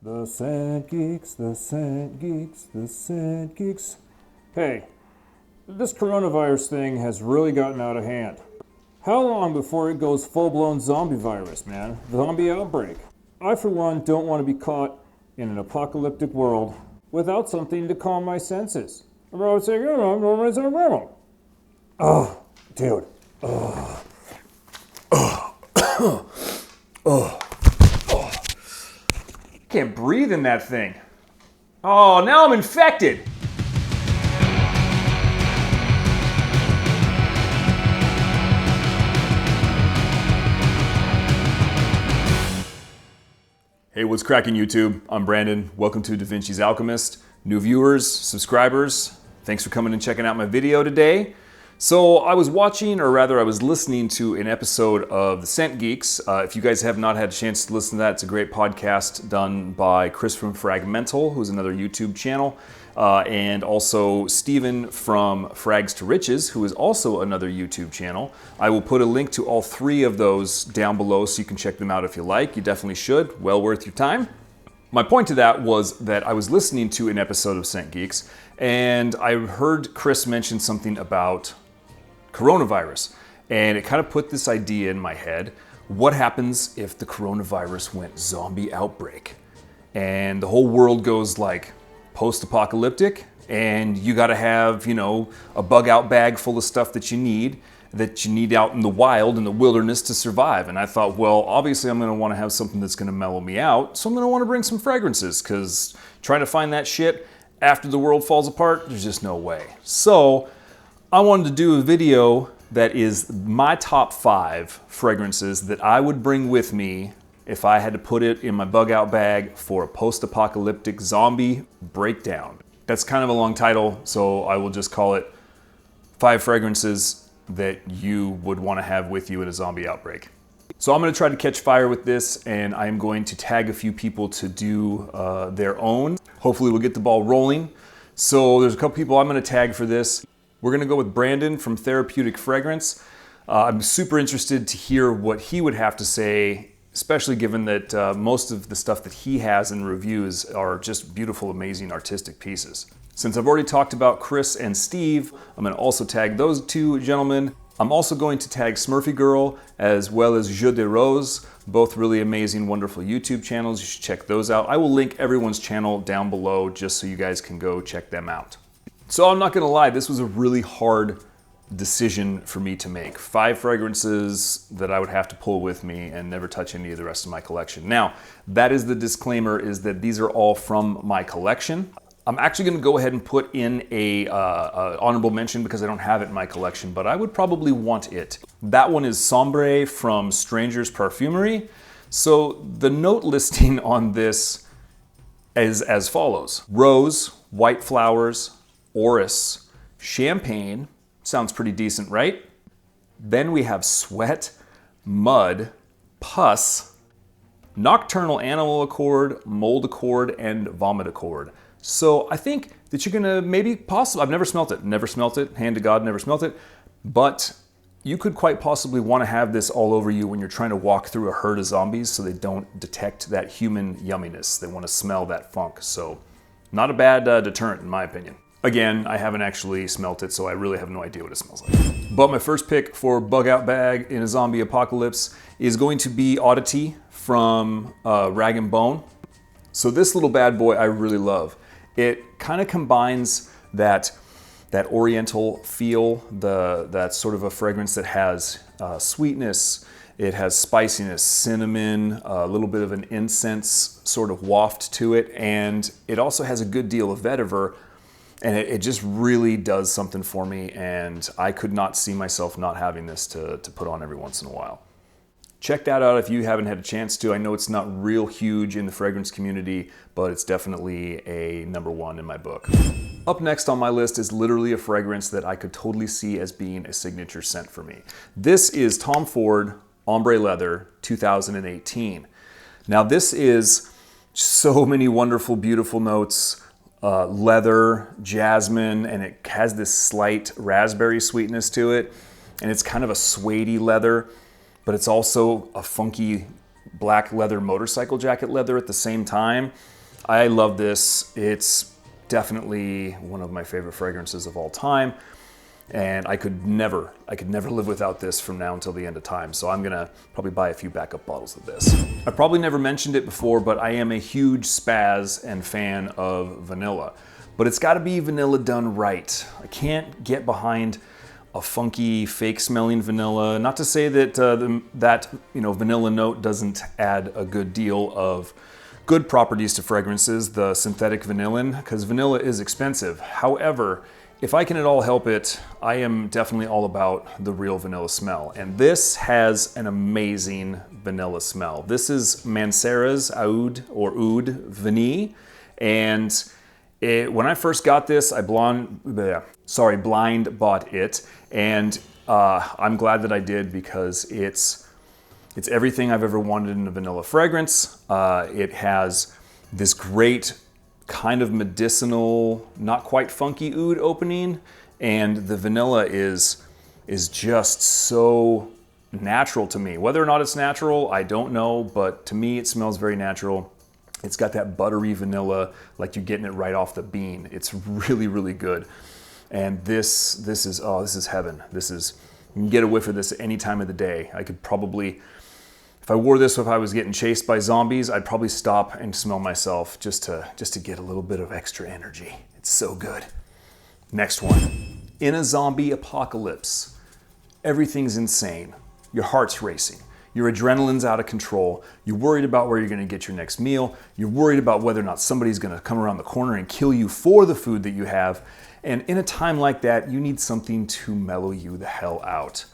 The Scentgeeks, the Scentgeeks, the Scentgeeks. Hey, this coronavirus thing has really gotten out of hand. How long before it goes full-blown zombie virus, man? Zombie outbreak. I, for one, don't want to be caught in an apocalyptic world without something to calm my senses. Oh, dude. Can't breathe in that thing. Oh, now I'm infected. Hey, what's cracking YouTube? I'm Brandon. Welcome to DaVinci's Alchemyst. New viewers, subscribers, thanks for coming and checking out my video today. So I was watching, or rather I was listening to an episode of the Scentgeeks. If you guys have not had a chance to listen to that, it's a great podcast done by Chris from Fragmental, who's another YouTube channel, and also Steven from Frags to Riches, who is also another YouTube channel. I will put a link to all three of those down below so you can check them out if you like. You definitely should. Well worth your time. My point to that was that I was listening to an episode of Scentgeeks, and I heard Chris mention something about coronavirus, and it kind of put this idea in my head. What happens if the coronavirus went zombie outbreak and the whole world goes like post-apocalyptic, and you got to have, you know, a bug out bag full of stuff that you need out in the wild, in the wilderness, to survive? And I thought, well, obviously I'm going to want to have something that's going to mellow me out, so I'm going to want to bring some fragrances, because trying to find that shit after the world falls apart, there's just no way. So I wanted to do a video that is my top 5 fragrances that I would bring with me if I had to put it in my bug out bag for a post-apocalyptic zombie breakdown. That's kind of a long title, so I will just call it 5 fragrances that you would want to have with you in a zombie outbreak. So I'm going to try to catch fire with this, and I'm going to tag a few people to do their own. Hopefully we'll get the ball rolling. So there's a couple people I'm going to tag for this. We're going to go with Brandon from Therapeutic Fragrance. I'm super interested to hear what he would have to say, especially given that most of the stuff that he has in reviews are just beautiful, amazing, artistic pieces. Since I've already talked about Chris and Steve, I'm going to also tag those two gentlemen. I'm also going to tag SmurfyGurly as well as Jus de Rose, both really amazing, wonderful YouTube channels. You should check those out. I will link everyone's channel down below just so you guys can go check them out. So I'm not gonna lie, this was a really hard decision for me to make. 5 fragrances that I would have to pull with me and never touch any of the rest of my collection. Now, that is the disclaimer, is that these are all from my collection. I'm actually gonna go ahead and put in a honorable mention because I don't have it in my collection, but I would probably want it. That one is Sombre from Stranger's Parfumery. So the note listing on this is as follows: rose, white flowers, orris, champagne, sounds pretty decent, right? Then we have sweat, mud, pus, nocturnal animal accord, mold accord, and vomit accord. So I think that you're gonna I've never smelt it, hand to God, never smelt it, but you could quite possibly want to have this all over you when you're trying to walk through a herd of zombies so they don't detect that human yumminess. They want to smell that funk. So not a bad deterrent in my opinion. Again, I haven't actually smelt it, so I really have no idea what it smells like. But my first pick for bug out bag in a zombie apocalypse is going to be Oddity from Rag & Bone. So this little bad boy I really love. It kind of combines that oriental feel, that sort of a fragrance that has sweetness, it has spiciness, cinnamon, a little bit of an incense sort of waft to it, and it also has a good deal of vetiver. And it just really does something for me, and I could not see myself not having this to put on every once in a while. Check that out if you haven't had a chance to. I know it's not real huge in the fragrance community, but it's definitely a #1 in my book. Up next on my list is literally a fragrance that I could totally see as being a signature scent for me. This is Tom Ford Ombre Leather 2018. Now this is so many wonderful, beautiful notes. Leather, jasmine, and it has this slight raspberry sweetness to it. And it's kind of a suede leather, but it's also a funky black leather motorcycle jacket leather at the same time. I love this. It's definitely one of my favorite fragrances of all time. And I could never live without this from now until the end of time. So I'm gonna probably buy a few backup bottles of this. I probably never mentioned it before, but I am a huge spaz and fan of vanilla. But it's gotta be vanilla done right. I can't get behind a funky, fake smelling vanilla. Not to say that vanilla note doesn't add a good deal of good properties to fragrances, the synthetic vanillin, because vanilla is expensive. However, if I can at all help it, I am definitely all about the real vanilla smell. And this has an amazing vanilla smell. This is MANCERA's Oud Vanille. And when I first got this, I blind bought it. And I'm glad that I did, because it's everything I've ever wanted in a vanilla fragrance. It has this great kind of medicinal, not quite funky oud opening, and the vanilla is just so natural to me. Whether or not it's natural, I don't know, but to me it smells very natural. It's got that buttery vanilla, like you're getting it right off the bean. It's really, really good. And this is heaven. You can get a whiff of this any time of the day. I could probably, if I wore this if I was getting chased by zombies, I'd probably stop and smell myself just to get a little bit of extra energy. It's so good. Next one. In a zombie apocalypse, everything's insane. Your heart's racing. Your adrenaline's out of control. You're worried about where you're going to get your next meal. You're worried about whether or not somebody's going to come around the corner and kill you for the food that you have. And in a time like that, you need something to mellow you the hell out.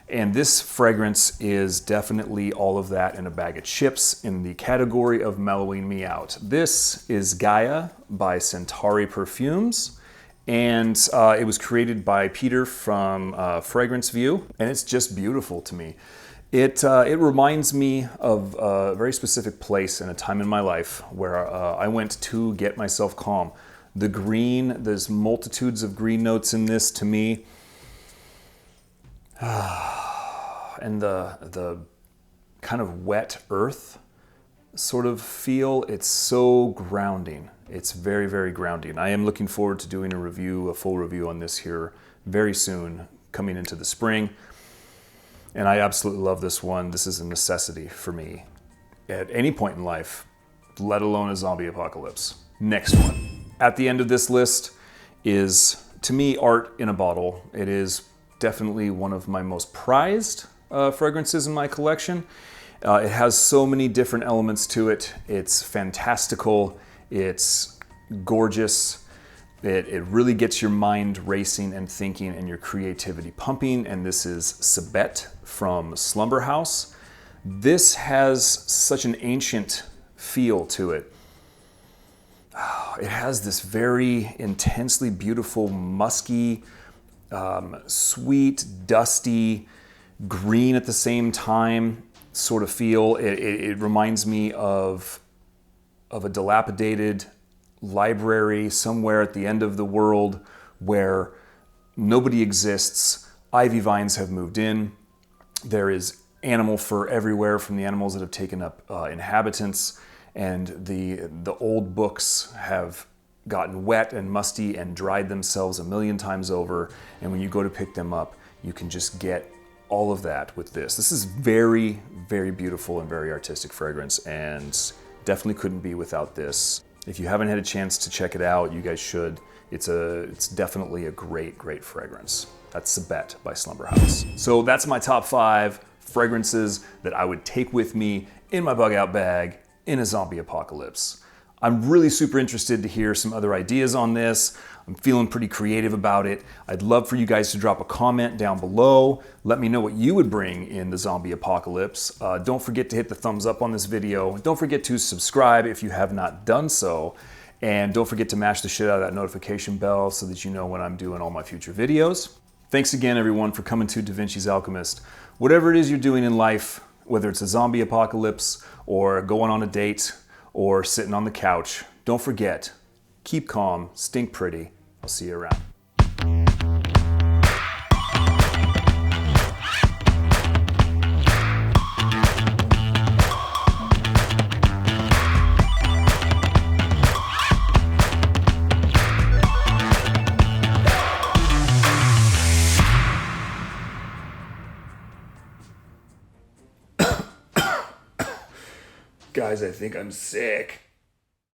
And this fragrance is definitely all of that in a bag of chips in the category of mellowing me out. This is Gaia by Centauri Perfumes. And it was created by Peter from Fragrance View. And it's just beautiful to me. It reminds me of a very specific place and a time in my life where I went to get myself calm. The green, there's multitudes of green notes in this to me. And the kind of wet earth sort of feel, it's so grounding. It's very, very grounding. I am looking forward to doing a full review on this here very soon, coming into the spring. And I absolutely love this one. This is a necessity for me at any point in life, let alone a zombie apocalypse. Next one. At the end of this list is, to me, art in a bottle. It is definitely one of my most prized fragrances in my collection. It has so many different elements to it. It's fantastical. It's gorgeous. It really gets your mind racing and thinking and your creativity pumping. And this is Sabet from Slumber House. This has such an ancient feel to it. It has this very intensely beautiful, musky, sweet, dusty, green at the same time sort of feel. It reminds me of a dilapidated library somewhere at the end of the world where nobody exists. Ivy vines have moved in. There is animal fur everywhere from the animals that have taken up inhabitants. And the old books have gotten wet and musty and dried themselves a million times over. And when you go to pick them up, you can just get all of that with this. This is very, very beautiful and very artistic fragrance, and definitely couldn't be without this. If you haven't had a chance to check it out, you guys should. It's definitely a great, great fragrance. That's Sabet by Slumber House. So that's my top 5 fragrances that I would take with me in my bug out bag in a zombie apocalypse. I'm really super interested to hear some other ideas on this. I'm feeling pretty creative about it. I'd love for you guys to drop a comment down below. Let me know what you would bring in the zombie apocalypse. Don't forget to hit the thumbs up on this video. Don't forget to subscribe if you have not done so. And don't forget to mash the shit out of that notification bell so that you know when I'm doing all my future videos. Thanks again, everyone, for coming to DaVinci's Alchemist. Whatever it is you're doing in life, whether it's a zombie apocalypse or going on a date or sitting on the couch, don't forget, keep calm, stink pretty. I'll see you around. Guys, I think I'm sick.